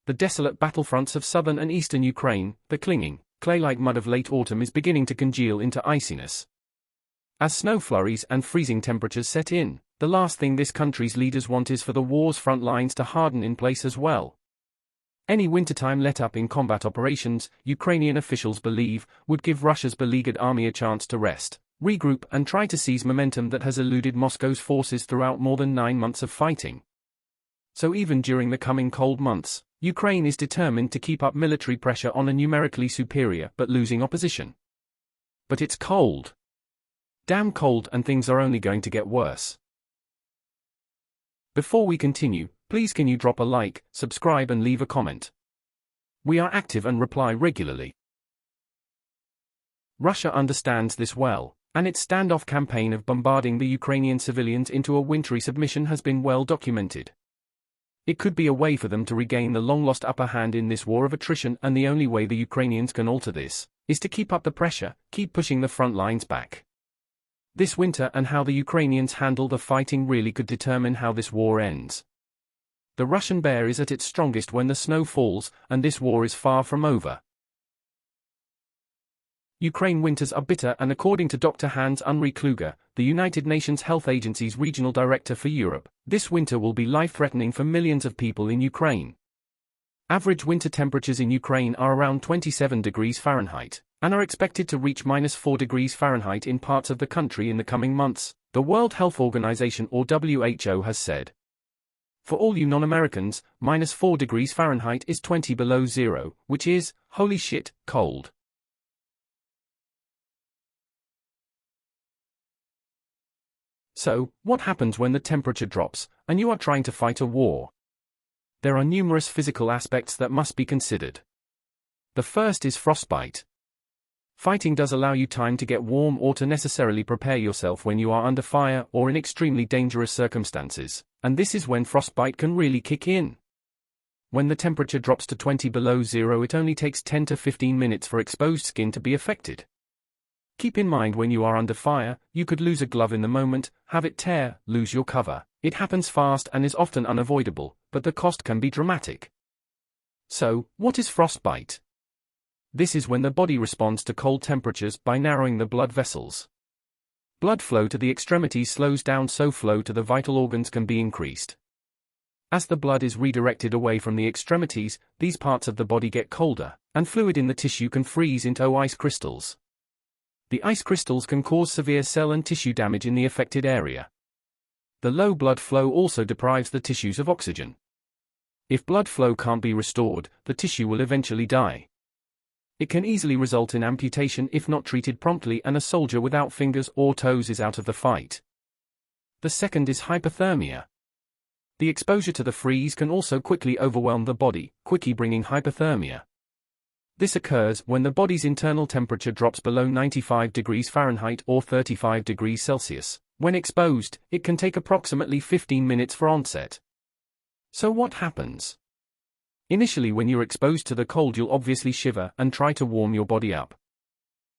the desolate battlefronts of southern and eastern Ukraine, the clinging, clay-like mud of late autumn is beginning to congeal into iciness. As snow flurries and freezing temperatures set in, the last thing this country's leaders want is for the war's front lines to harden in place as well. Any wintertime let-up in combat operations, Ukrainian officials believe, would give Russia's beleaguered army a chance to rest, regroup and try to seize momentum that has eluded Moscow's forces throughout more than 9 months of fighting. So even during the coming cold months, Ukraine is determined to keep up military pressure on a numerically superior but losing opposition. But it's cold. Damn cold, and things are only going to get worse. Before we continue, please can you drop a like, subscribe and leave a comment. We are active and reply regularly. Russia understands this well, and its standoff campaign of bombarding the Ukrainian civilians into a wintry submission has been well documented. It could be a way for them to regain the long-lost upper hand in this war of attrition, and the only way the Ukrainians can alter this is to keep up the pressure, keep pushing the front lines back. This winter and how the Ukrainians handle the fighting really could determine how this war ends. The Russian bear is at its strongest when the snow falls, and this war is far from over. Ukraine winters are bitter, and according to Dr. Hans-Henri Kluge, the United Nations Health Agency's regional director for Europe, this winter will be life-threatening for millions of people in Ukraine. Average winter temperatures in Ukraine are around 27 degrees Fahrenheit, and are expected to reach -4 degrees Fahrenheit in parts of the country in the coming months, the World Health Organization or WHO has said. For all you non-Americans, -4 degrees Fahrenheit is 20 below zero, which is, holy shit, cold. So, what happens when the temperature drops, and you are trying to fight a war? There are numerous physical aspects that must be considered. The first is frostbite. Fighting does allow you time to get warm or to necessarily prepare yourself when you are under fire or in extremely dangerous circumstances, and this is when frostbite can really kick in. When the temperature drops to 20 below zero, it only takes 10 to 15 minutes for exposed skin to be affected. Keep in mind, when you are under fire, you could lose a glove in the moment, have it tear, lose your cover. It happens fast and is often unavoidable, but the cost can be dramatic. So, what is frostbite? This is when the body responds to cold temperatures by narrowing the blood vessels. Blood flow to the extremities slows down, so flow to the vital organs can be increased. As the blood is redirected away from the extremities, these parts of the body get colder, and fluid in the tissue can freeze into ice crystals. The ice crystals can cause severe cell and tissue damage in the affected area. The low blood flow also deprives the tissues of oxygen. If blood flow can't be restored, the tissue will eventually die. It can easily result in amputation if not treated promptly, and a soldier without fingers or toes is out of the fight. The second is hypothermia. The exposure to the freeze can also quickly overwhelm the body, quickly bringing hypothermia. This occurs when the body's internal temperature drops below 95 degrees Fahrenheit or 35 degrees Celsius. When exposed, it can take approximately 15 minutes for onset. So what happens? Initially, when you're exposed to the cold, you'll obviously shiver and try to warm your body up.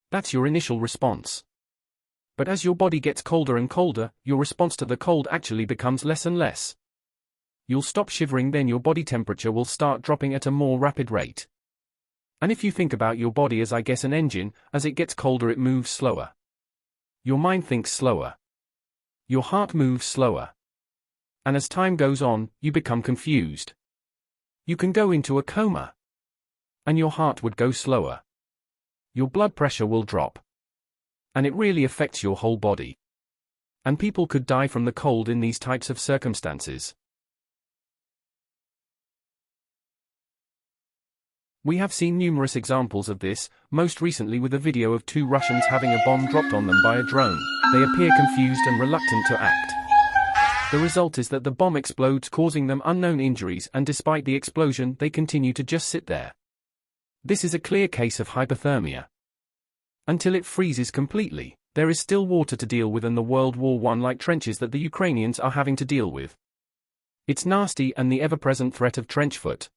That's your initial response. But as your body gets colder and colder, your response to the cold actually becomes less and less. You'll stop shivering, then your body temperature will start dropping at a more rapid rate. And if you think about your body as, I guess, an engine, as it gets colder it moves slower. Your mind thinks slower. Your heart moves slower. And as time goes on, you become confused. You can go into a coma. And your heart would go slower. Your blood pressure will drop. And it really affects your whole body. And people could die from the cold in these types of circumstances. We have seen numerous examples of this, most recently with a video of 2 Russians having a bomb dropped on them by a drone. They appear confused and reluctant to act. The result is that the bomb explodes, causing them unknown injuries, and despite the explosion they continue to just sit there. This is a clear case of hypothermia. Until it freezes completely, there is still water to deal with, and the World War I-like trenches that the Ukrainians are having to deal with. It's nasty, and the ever-present threat of trench foot.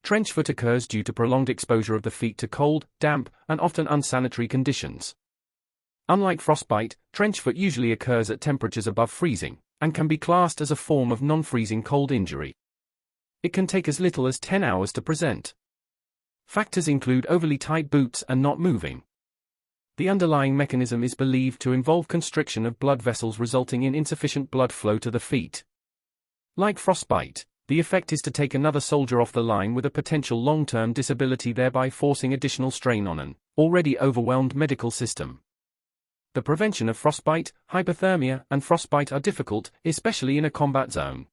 Trench foot occurs due to prolonged exposure of the feet to cold, damp, and often unsanitary conditions. Unlike frostbite, trench foot usually occurs at temperatures above freezing, and can be classed as a form of non-freezing cold injury. it can take as little as 10 hours to present. Factors include overly tight boots and not moving. The underlying mechanism is believed to involve constriction of blood vessels resulting in insufficient blood flow to the feet. Like frostbite, the effect is to take another soldier off the line with a potential long-term disability, thereby forcing additional strain on an already overwhelmed medical system. The prevention of frostbite, hypothermia, and frostbite are difficult, especially in a combat zone.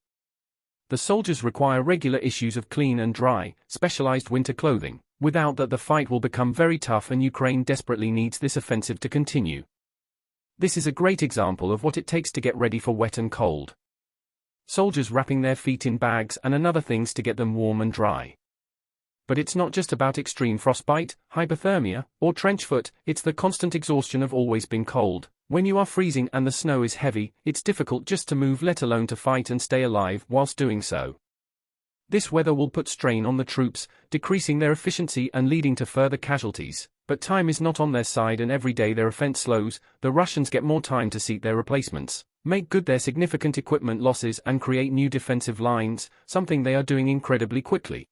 The soldiers require regular issues of clean and dry, specialized winter clothing. Without that, the fight will become very tough, and Ukraine desperately needs this offensive to continue. This is a great example of what it takes to get ready for wet and cold. Soldiers wrapping their feet in bags and other things to get them warm and dry. But it's not just about extreme frostbite, hypothermia, or trench foot, it's the constant exhaustion of always being cold. When you are freezing and the snow is heavy, it's difficult just to move, let alone to fight and stay alive whilst doing so. This weather will put strain on the troops, decreasing their efficiency and leading to further casualties. But time is not on their side, and every day their offense slows, the Russians get more time to seek their replacements, make good their significant equipment losses, and create new defensive lines, something they are doing incredibly quickly.